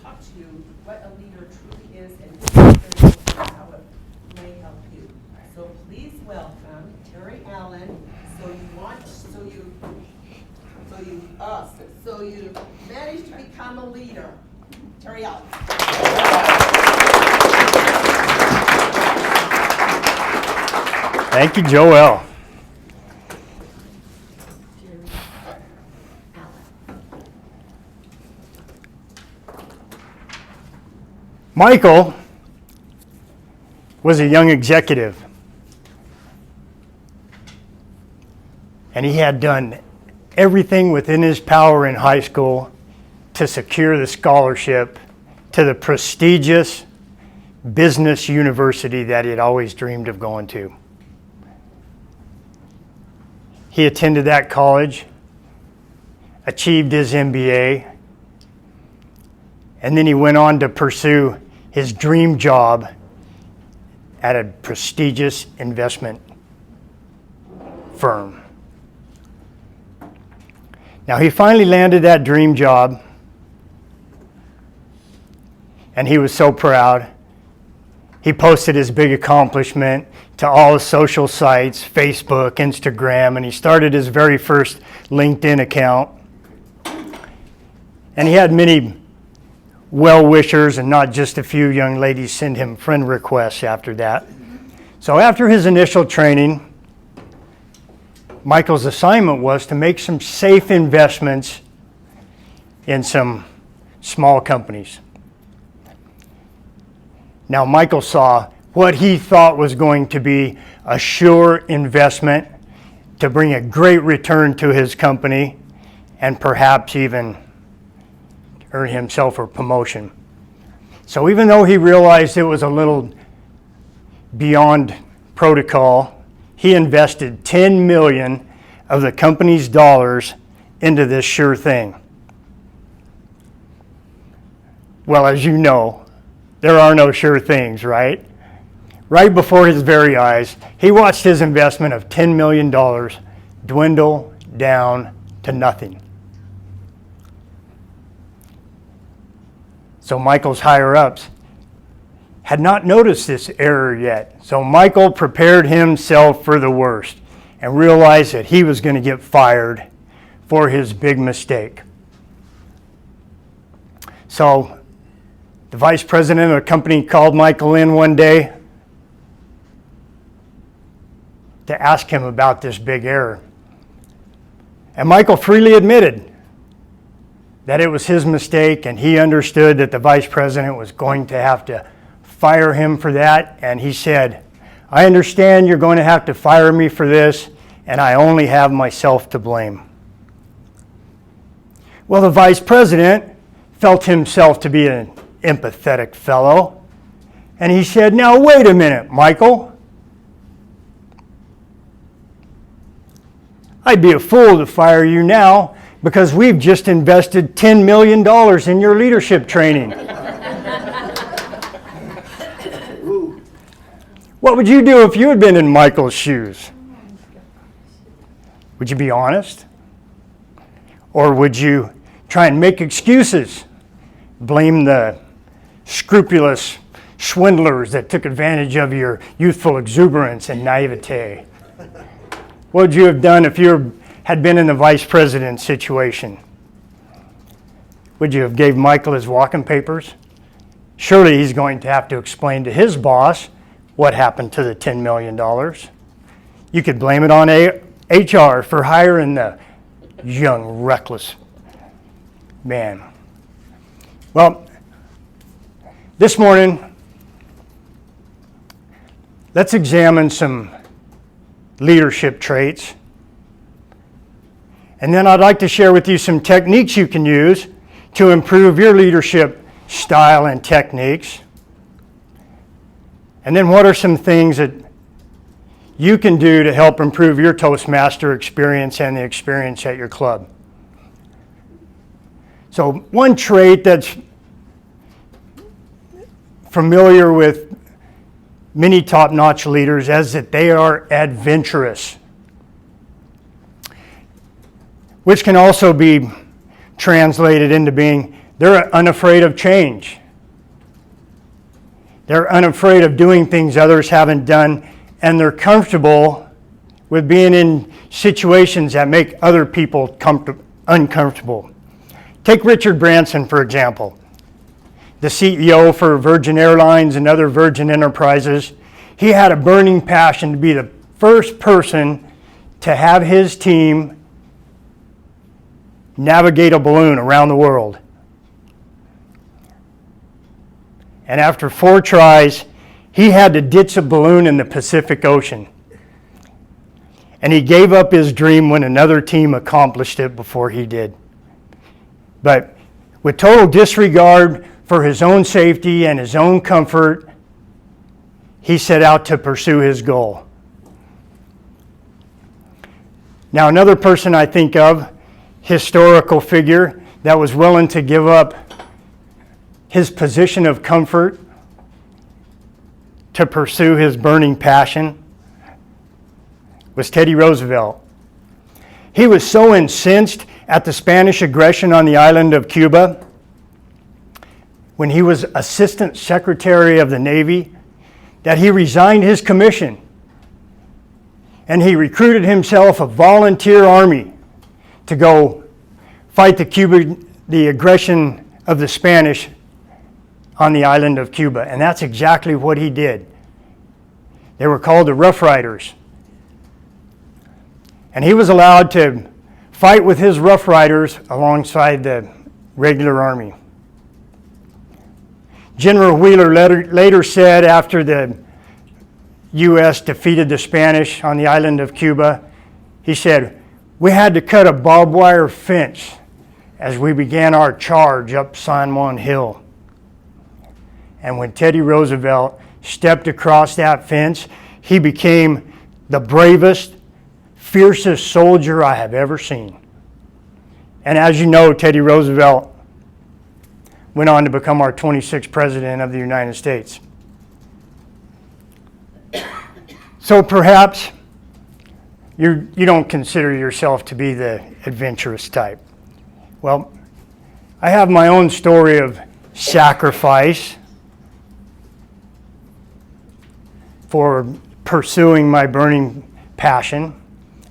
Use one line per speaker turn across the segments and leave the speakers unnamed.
talk to you what a leader truly is and how it may help you. So please welcome Terry Allen. So you managed to become a leader. Terry Allen.
Thank you, Joelle. Michael was a young executive, and he had done everything within his power in high school to secure the scholarship to the prestigious business university that he had always dreamed of going to. He attended that college, achieved his MBA, and then he went on to pursue his dream job at a prestigious investment firm. Now, he finally landed that dream job, and he was so proud. He posted his big accomplishment to all his social sites, Facebook, Instagram, and he started his very first LinkedIn account. And he had many well-wishers and not just a few young ladies send him friend requests after that. So after his initial training, Michael's assignment was to make some safe investments in some small companies. Now, Michael saw what he thought was going to be a sure investment to bring a great return to his company and perhaps even earn himself a promotion. So even though he realized it was a little beyond protocol, he invested $10 million of the company's dollars into this sure thing. Well, as you know, there are no sure things, right? Right before his very eyes, he watched his investment of $10 million dwindle down to nothing. So Michael's higher-ups had not noticed this error yet. So Michael prepared himself for the worst and realized that he was going to get fired for his big mistake. So the vice president of the company called Michael in one day to ask him about this big error. And Michael freely admitted that it was his mistake, and he understood that the vice president was going to have to fire him for that. And he said, "I understand you're going to have to fire me for this, and I only have myself to blame." Well, the vice president felt himself to be an empathetic fellow, and he said, "Now wait a minute, Michael. I'd be a fool to fire you now because we've just invested $10 million in your leadership training. What would you do if you had been in Michael's shoes? Would you be honest? Or would you try and make excuses? Blame the scrupulous swindlers that took advantage of your youthful exuberance and naivete? What would you have done if you had been in the vice president's situation? Would you have gave Michael his walking papers? Surely he's going to have to explain to his boss what happened to the $10 million. You could blame it on HR for hiring the young, reckless man. Well, this morning, let's examine some leadership traits. And then I'd like to share with you some techniques you can use to improve your leadership style and techniques. And then what are some things that you can do to help improve your Toastmaster experience and the experience at your club? So one trait that's familiar with many top-notch leaders is that they are adventurous, which can also be translated into being They're unafraid of change. They're unafraid of doing things others haven't done, and they're comfortable with being in situations that make other people uncomfortable. Take Richard Branson, for example, the CEO for Virgin Airlines and other Virgin Enterprises. He had a burning passion to be the first person to have his team navigate a balloon around the world. And after 4 tries, he had to ditch a balloon in the Pacific Ocean. And he gave up his dream when another team accomplished it before he did. But with total disregard for his own safety and his own comfort, he set out to pursue his goal. Now, another person I think of, historical figure that was willing to give up his position of comfort to pursue his burning passion, was Teddy Roosevelt. He was so incensed at the Spanish aggression on the island of Cuba when he was Assistant Secretary of the Navy that he resigned his commission and he recruited himself a volunteer army to go fight the aggression of the Spanish on the island of Cuba. And that's exactly what he did. They were called the Rough Riders. And he was allowed to fight with his Rough Riders alongside the regular army. General Wheeler later said, after the U.S. defeated the Spanish on the island of Cuba, he said, "We had to cut a barbed wire fence as we began our charge up San Juan Hill." And when Teddy Roosevelt stepped across that fence, he became the bravest, fiercest soldier I have ever seen. And as you know, Teddy Roosevelt went on to become our 26th President of the United States. So perhaps you don't consider yourself to be the adventurous type. Well, I have my own story of sacrifice for pursuing my burning passion.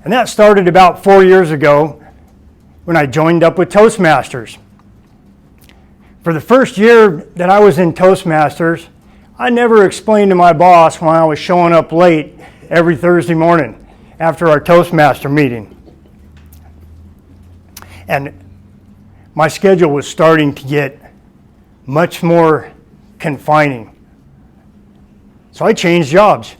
And that started about 4 years ago when I joined up with Toastmasters. For the first year that I was in Toastmasters, I never explained to my boss why I was showing up late every Thursday morning after our Toastmaster meeting. And my schedule was starting to get much more confining. So I changed jobs.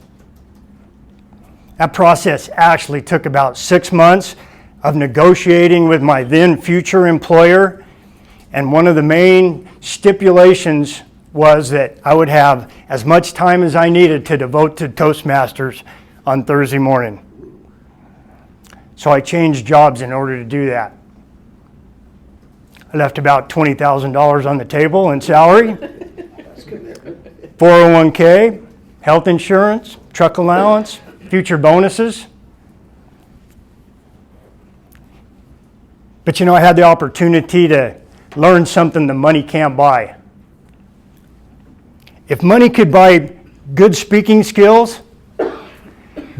That process actually took about 6 months of negotiating with my then future employer. And one of the main stipulations was that I would have as much time as I needed to devote to Toastmasters on Thursday morning. So I changed jobs in order to do that. I left about $20,000 on the table in salary, 401k, health insurance, truck allowance, future bonuses. But I had the opportunity to learn something the money can't buy. If money could buy good speaking skills,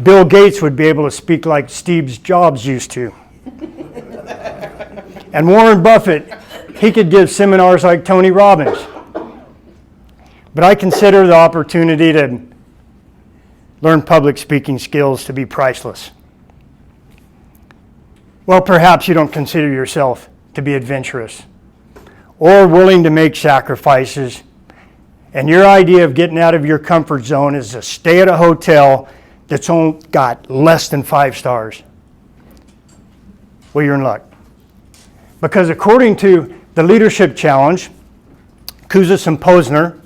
Bill Gates would be able to speak like Steve Jobs used to. And Warren Buffett, he could give seminars like Tony Robbins. But I consider the opportunity to learn public speaking skills to be priceless. Well, perhaps you don't consider yourself to be adventurous or willing to make sacrifices, and your idea of getting out of your comfort zone is to stay at a hotel that's only got less than 5 stars. Well, you're in luck. Because according to the Leadership Challenge, Kouzes and Posner,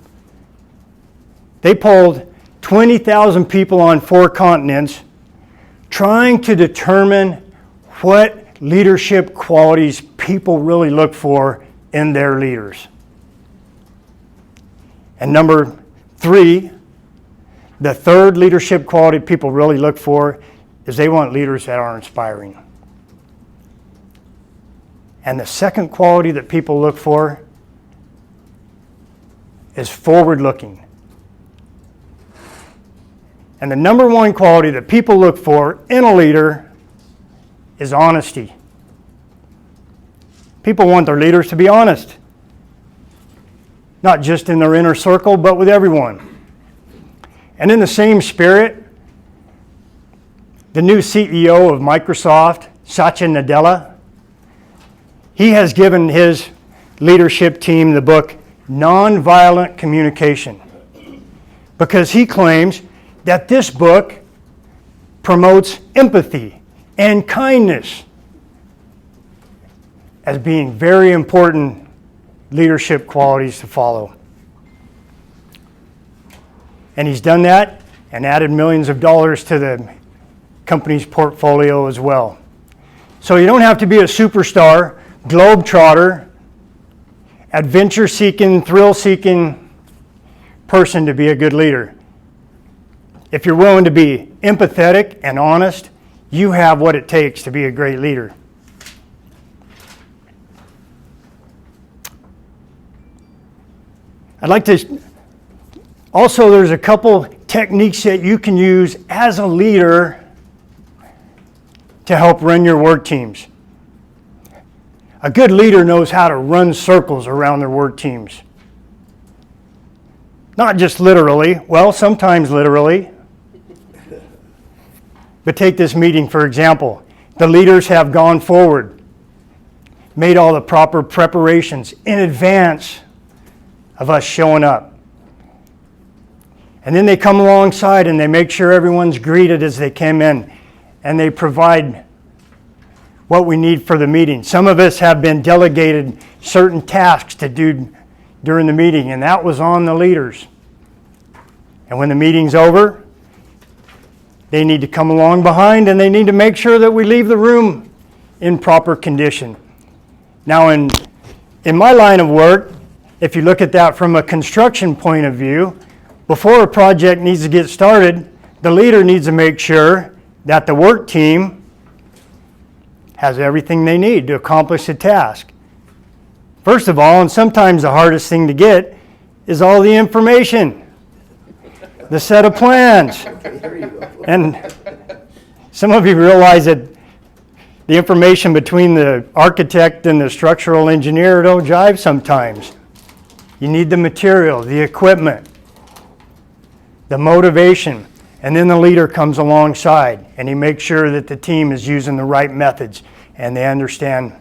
they polled 20,000 people on 4 continents trying to determine what leadership qualities people really look for in their leaders. And number 3, the third leadership quality people really look for is they want leaders that are inspiring. And the second quality that people look for is forward-looking. And the number one quality that people look for in a leader is honesty. People want their leaders to be honest, not just in their inner circle, but with everyone. And in the same spirit, the new CEO of Microsoft, Satya Nadella, he has given his leadership team the book Nonviolent Communication, because he claims that this book promotes empathy and kindness as being very important leadership qualities to follow. And he's done that and added millions of dollars to the company's portfolio as well. So you don't have to be a superstar, globetrotter, adventure-seeking, thrill-seeking person to be a good leader. If you're willing to be empathetic and honest, you have what it takes to be a great leader. I'd like to also, there's a couple techniques that you can use as a leader to help run your work teams. A good leader knows how to run circles around their work teams. Not just literally, well, sometimes literally. But take this meeting, for example. The leaders have gone forward, made all the proper preparations in advance of us showing up. And then they come alongside and they make sure everyone's greeted as they came in, and they provide what we need for the meeting. Some of us have been delegated certain tasks to do during the meeting, and that was on the leaders. And when the meeting's over, they need to come along behind and they need to make sure that we leave the room in proper condition. Now, in my line of work, if you look at that from a construction point of view, before a project needs to get started, the leader needs to make sure that the work team has everything they need to accomplish the task. First of all, and sometimes the hardest thing to get, is all the information, the set of plans. And some of you realize that the information between the architect and the structural engineer don't jive sometimes. You need the material, the equipment, the motivation, and then the leader comes alongside and he makes sure that the team is using the right methods and they understand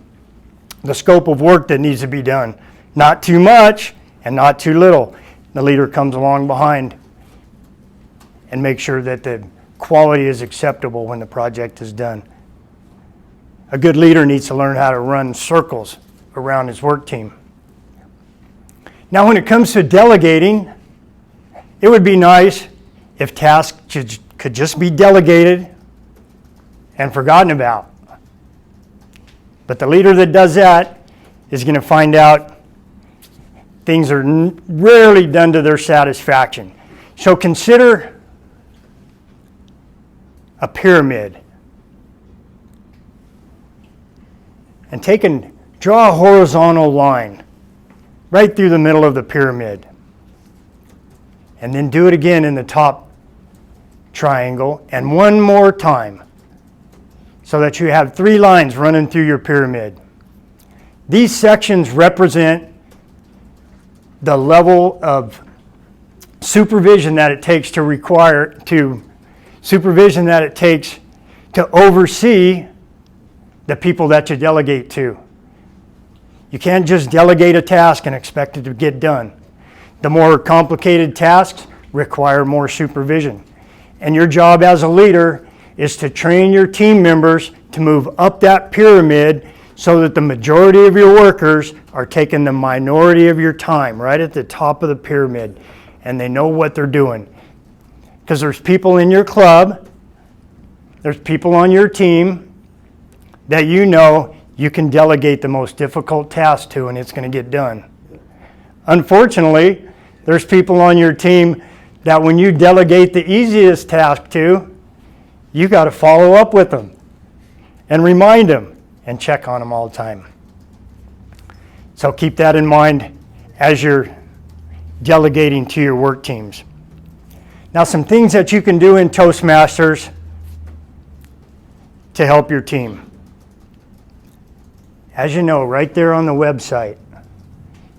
the scope of work that needs to be done. Not too much and not too little. The leader comes along behind and makes sure that the quality is acceptable when the project is done. A good leader needs to learn how to run circles around his work team. Now, when it comes to delegating, it would be nice if tasks could just be delegated and forgotten about. But the leader that does that is going to find out things are rarely done to their satisfaction. So consider a pyramid. And draw a horizontal line right through the middle of the pyramid. And then do it again in the top triangle, and one more time, so that you have 3 lines running through your pyramid. These sections represent the level of supervision that it takes to oversee the people that you delegate to. You can't just delegate a task and expect it to get done. The more complicated tasks require more supervision. And your job as a leader is to train your team members to move up that pyramid so that the majority of your workers are taking the minority of your time right at the top of the pyramid, and they know what they're doing. Because there's people in your club, there's people on your team that you know you can delegate the most difficult task to, and it's going to get done. Unfortunately, there's people on your team that when you delegate the easiest task to, you got to follow up with them and remind them and check on them all the time. So keep that in mind as you're delegating to your work teams. Now, some things that you can do in Toastmasters to help your team. As you know, right there on the website, it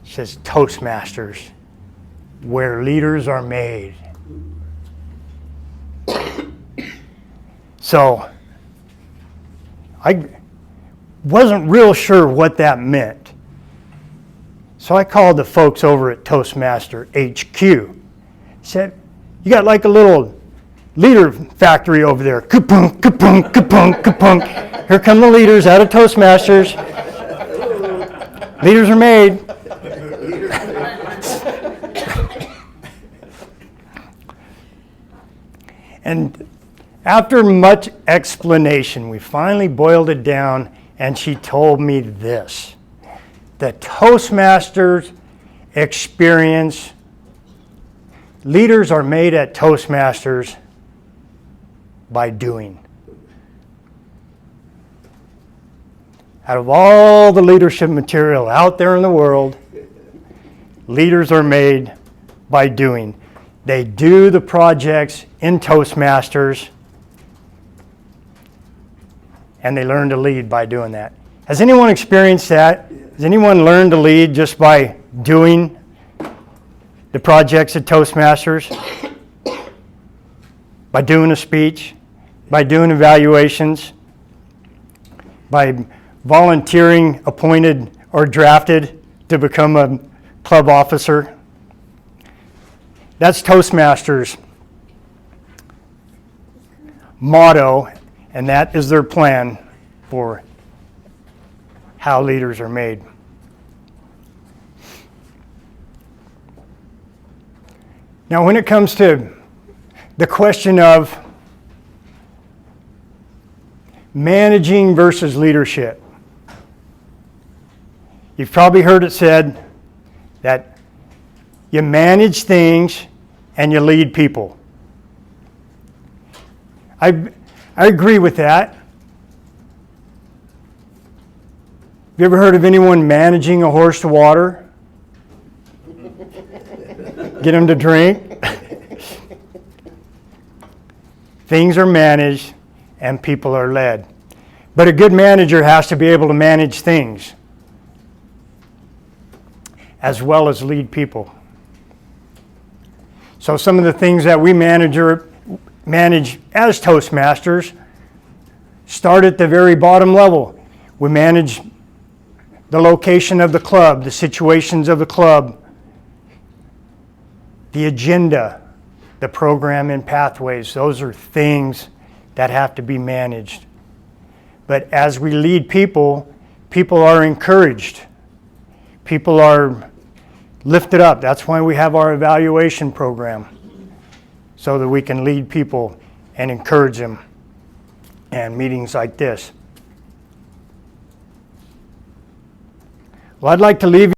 says Toastmasters, where leaders are made. So, I wasn't real sure what that meant. So I called the folks over at Toastmaster HQ. Said, you got like a little leader factory over there. Kapunk, kapunk, kapunk, kapunk. Here come the leaders out of Toastmasters. Leaders are made. And after much explanation, we finally boiled it down, and she told me this. The Toastmasters experience, leaders are made at Toastmasters by doing. Out of all the leadership material out there in the world, leaders are made by doing. They do the projects in Toastmasters, and they learn to lead by doing that. Has anyone experienced that? Has anyone learned to lead just by doing the projects at Toastmasters? By doing a speech, by doing evaluations, by volunteering, appointed, or drafted to become a club officer? That's Toastmasters' motto, and that is their plan for how leaders are made. Now, when it comes to the question of managing versus leadership, you've probably heard it said that you manage things and you lead people. I agree with that. Have you ever heard of anyone managing a horse to water? Get him to drink? Things are managed and people are led. But a good manager has to be able to manage things as well as lead people. So some of the things that we manage as Toastmasters start at the very bottom level. We manage the location of the club, the situations of the club, the agenda, the program and pathways. Those are things that have to be managed. But as we lead people, people are encouraged. People are lifted up. That's why we have our evaluation program, so that we can lead people and encourage them, and meetings like this. Well, I'd like to leave you